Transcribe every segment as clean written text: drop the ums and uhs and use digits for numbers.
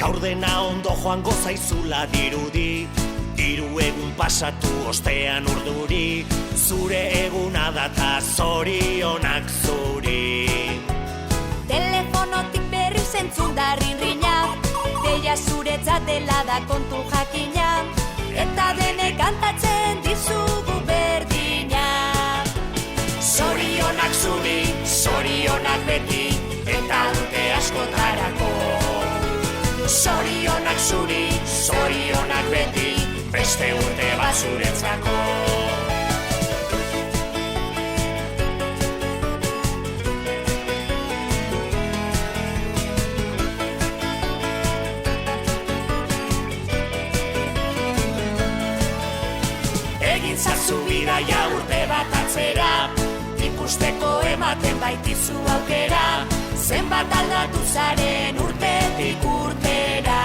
Gaur dena ondo joango zaizula dirudi, hiru egun pasatu ostean urduri, zure eguna da ta zorionak zuri. Telefonotik berri zentzun da rinrina, deia zuretzat dela da kontu jakina, eta denek kantatzen dizugu berdina. Zorionak zuri, zorionak beti, eta urte askotarako. Zorionak zuri, zorionak beti, beste urte bat zuretzako. Egin zazu bidaia urte bat atzera, ikusteko ematen baitizu aukera, zenbat aldatu zaren urtetik urtera.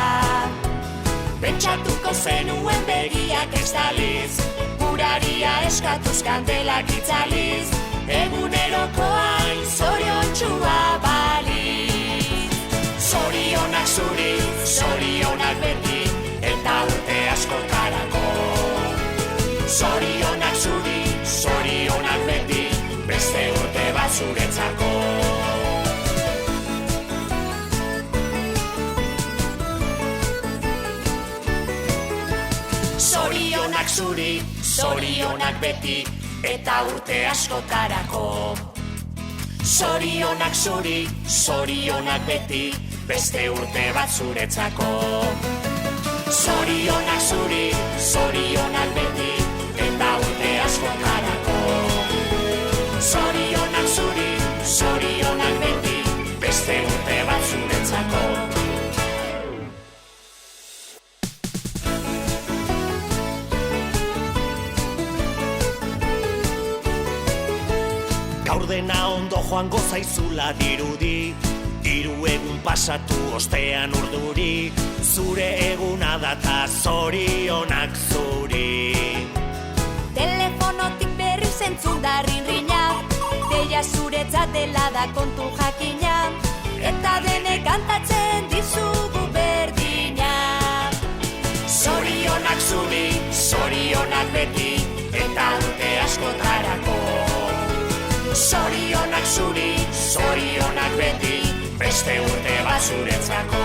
Pentsatuko zenuen begiak estaliz, guraria eskatuz kandelak itzaliz, eguneroko hain zoriontxua baliz. Zorionak zuri, zorionak beti, eta urte askotarako. Zorionak zuri, zorionak beti, beste urte bat zuretzako. Zorionak zuri, zorionak beti, eta urte askotarako. Zorionak zuri, zorionak beti, beste urte bat zuretzako. Zorionak zuri, zorionak beti, eta urte askotarako. Zorionak zuri, zorionak beti, beste urte bat zuretzako. Gaur dena ondo joango zaizula dirudi, hiru egun pasatu ostean urduri, zure eguna da ta zorionak zuri. Telefonotik berri zentzun da rinrina, deia zuretzat dela da kontu jakina, eta denek kantatzen dizugu berdina. Zorionak zuri, zorionak beti, eta urte askotarako. Zorionak zuri, zorionak beti, beste urte bat zuretzako.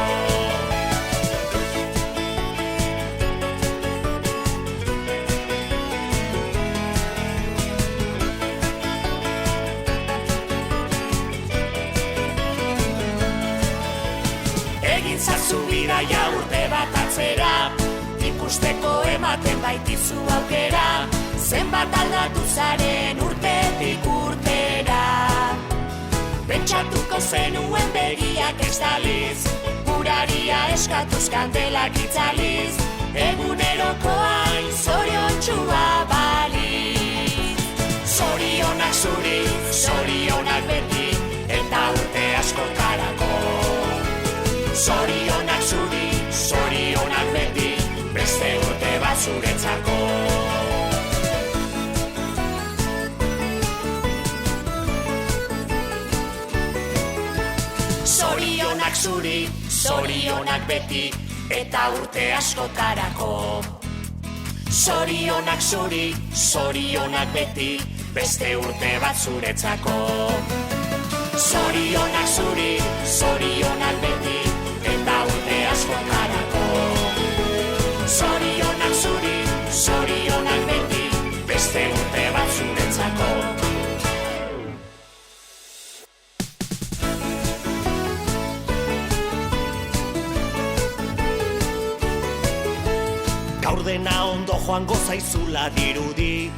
Egin zazu bidaia urte bat atzera, ikusteko ematen baitizu aukera, zenbat aldatu zaren urtetik urtera. Pentsatuko zenuen begiak estaliz, guraria eskatuz kandelak itzaliz, eguneroko hain zoriontxua baliz. Zorionak zuri, zorionak beti, eta urte askotarako. Zorionak zuri, zorionak beti, beste urte bat zuretzako. Zorionak zuri, zorionak beti, eta urte askotarako. Zorionak zuri, zorionak beti, beste urte bat zuretzako. Zorionak zuri, zorionak beti, eta urte askotarako. Zorionak zuri, zorionak beti, beste urte bat zuretzako. Gaur dena ondo joango zaizula dirudi,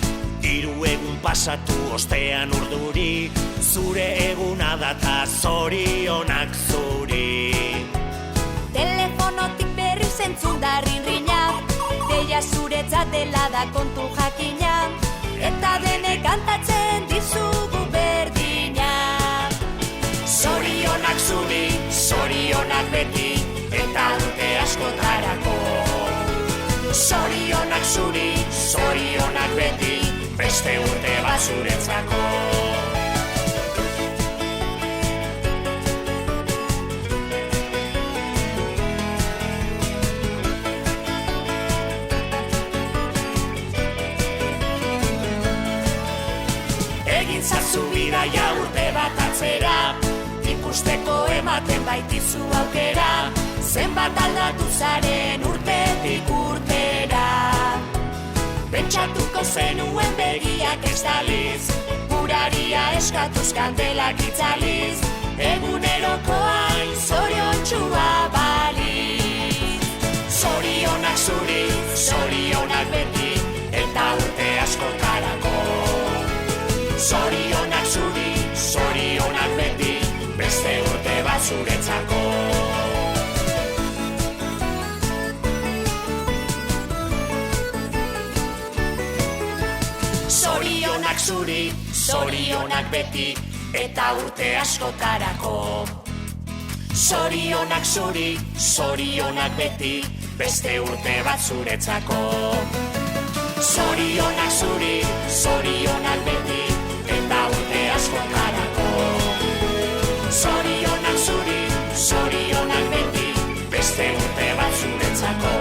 hiru egun pasatu ostean urduri, zure eguna da ta zorionak zuri. Telefonotik berri zentzun da rinrina, deia zuretzat dela da kontu jakina, eta denek kantatzen dizugu berdina. Zorionak zuri, zorionak beti, eta urte askotarako. Zorionak zuri, zorionak beti, beste urte bat zuretzako. Etzazu bidaia urte bat atzera, ikusteko ematen baitizu aukera, zenbat aldatu zaren urtetik urtera. Pentsatuko zenuen begiak ez daliz, uraria eskatuz kandelak itzaliz, eguneroko hain zoriontxua baliz. Zorionak zuri, zorionak beti, eta urte askotarako. Zorionak zuri, zorionak beti, beste urte bat zuretzako. Zorionak zuri, zorionak beti, eta urte askotarako. Zorionak zuri, zorionak beti, beste urte bat zuretzako. Zorionak zuri, zorionak beti, eta urte askotarako. Zorionak zuri, zorionak beti, beste urte bat zuretzako.